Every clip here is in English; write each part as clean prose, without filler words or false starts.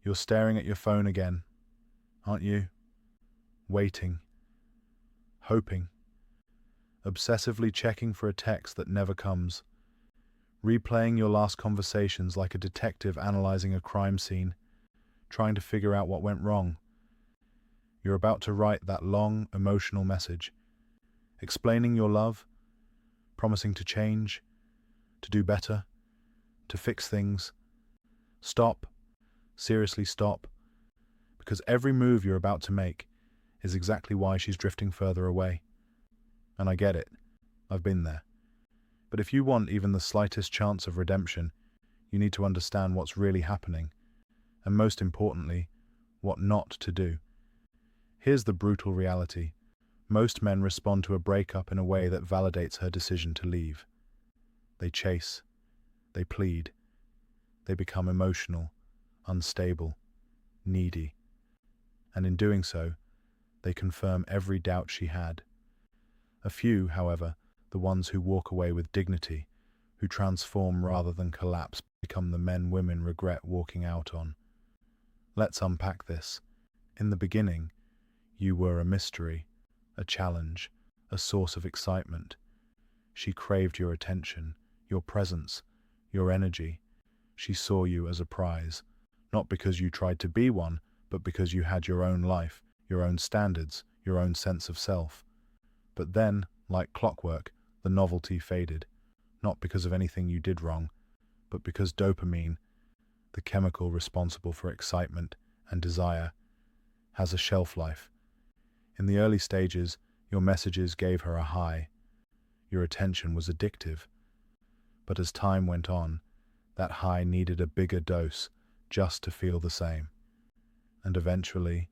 You're staring at your phone again, aren't you? Waiting, hoping, obsessively checking for a text that never comes, replaying your last conversations like a detective analyzing a crime scene, trying to figure out what went wrong. You're about to write that long, emotional message, explaining your love, promising to change, to do better, to fix things. Stop, seriously stop, because every move you're about to make is exactly why she's drifting further away. And I get it, I've been there. But if you want even the slightest chance of redemption, you need to understand what's really happening, and most importantly, what not to do. Here's the brutal reality. Most men respond to a breakup in a way that validates her decision to leave. They chase, they plead, they become emotional, unstable, needy, and in doing so, they confirm every doubt she had. A few, however, the ones who walk away with dignity, who transform rather than collapse, become the men women regret walking out on. Let's unpack this. In the beginning, you were a mystery, a challenge, a source of excitement. She craved your attention, your presence, your energy. She saw you as a prize, not because you tried to be one, but because you had your own life, your own standards, your own sense of self. But then, like clockwork, the novelty faded, not because of anything you did wrong, but because dopamine, the chemical responsible for excitement and desire, has a shelf life. In the early stages, your messages gave her a high. Your attention was addictive. But as time went on, that high needed a bigger dose just to feel the same. And eventually,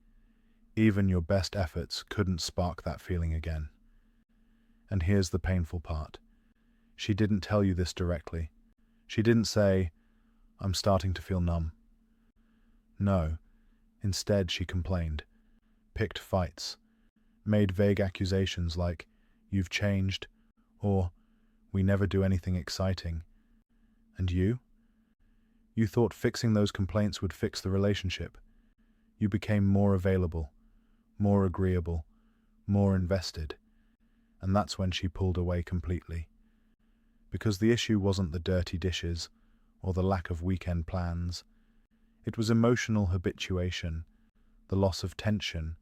even your best efforts couldn't spark that feeling again. And here's the painful part. She didn't tell you this directly. She didn't say, "I'm starting to feel numb." No, instead she complained, picked fights, made vague accusations like, "You've changed," or "We never do anything exciting." And you? You thought fixing those complaints would fix the relationship. You became more available, more agreeable, more invested. And that's when she pulled away completely. Because the issue wasn't the dirty dishes or the lack of weekend plans. It was emotional habituation, the loss of tension,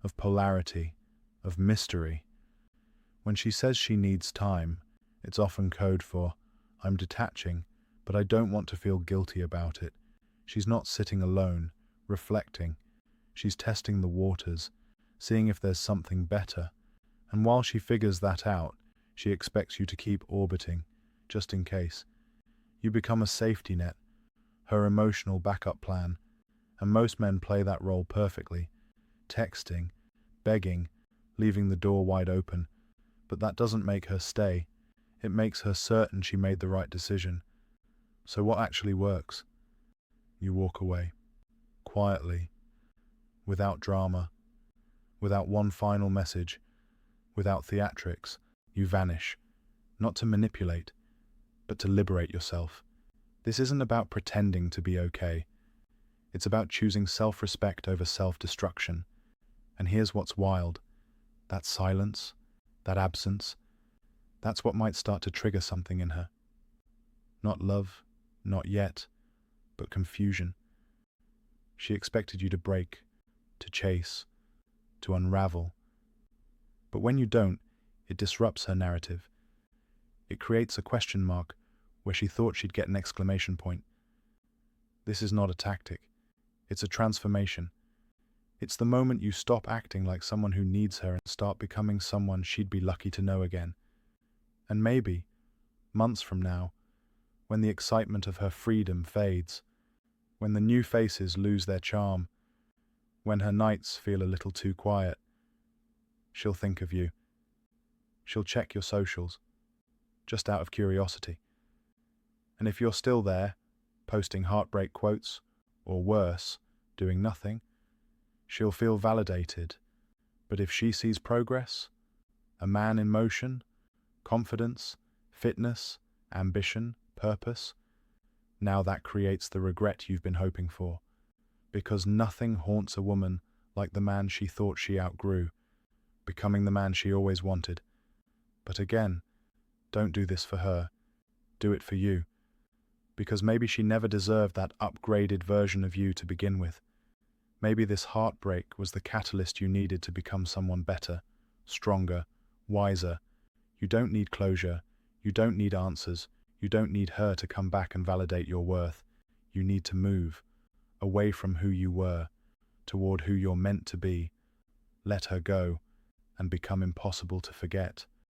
of polarity, of mystery. When she says she needs time, it's often code for, "I'm detaching, but I don't want to feel guilty about it." She's not sitting alone, reflecting. She's testing the waters, seeing if there's something better. And while she figures that out, she expects you to keep orbiting, just in case. You become a safety net, her emotional backup plan, and most men play that role perfectly, texting, begging, leaving the door wide open. But that doesn't make her stay. It makes her certain she made the right decision. So what actually works? You walk away, quietly, without drama, without one final message, without theatrics. You vanish, not to manipulate, but to liberate yourself. This isn't about pretending to be okay. It's about choosing self-respect over self-destruction. And here's what's wild. That silence, that absence, that's what might start to trigger something in her. Not love, not yet, but confusion. She expected you to break, to chase, to unravel. But when you don't, it disrupts her narrative. It creates a question mark where she thought she'd get an exclamation point. This is not a tactic. It's a transformation. It's the moment you stop acting like someone who needs her and start becoming someone she'd be lucky to know again. And maybe, months from now, when the excitement of her freedom fades, when the new faces lose their charm, when her nights feel a little too quiet, she'll think of you. She'll check your socials, just out of curiosity. And if you're still there, posting heartbreak quotes, or worse, doing nothing, she'll feel validated. But if she sees progress, a man in motion, confidence, fitness, ambition, purpose, now that creates the regret you've been hoping for. Because nothing haunts a woman like the man she thought she outgrew, becoming the man she always wanted. But again, don't do this for her. Do it for you. Because maybe she never deserved that upgraded version of you to begin with. Maybe this heartbreak was the catalyst you needed to become someone better, stronger, wiser. You don't need closure. You don't need answers. You don't need her to come back and validate your worth. You need to move away from who you were toward who you're meant to be. Let her go and become impossible to forget.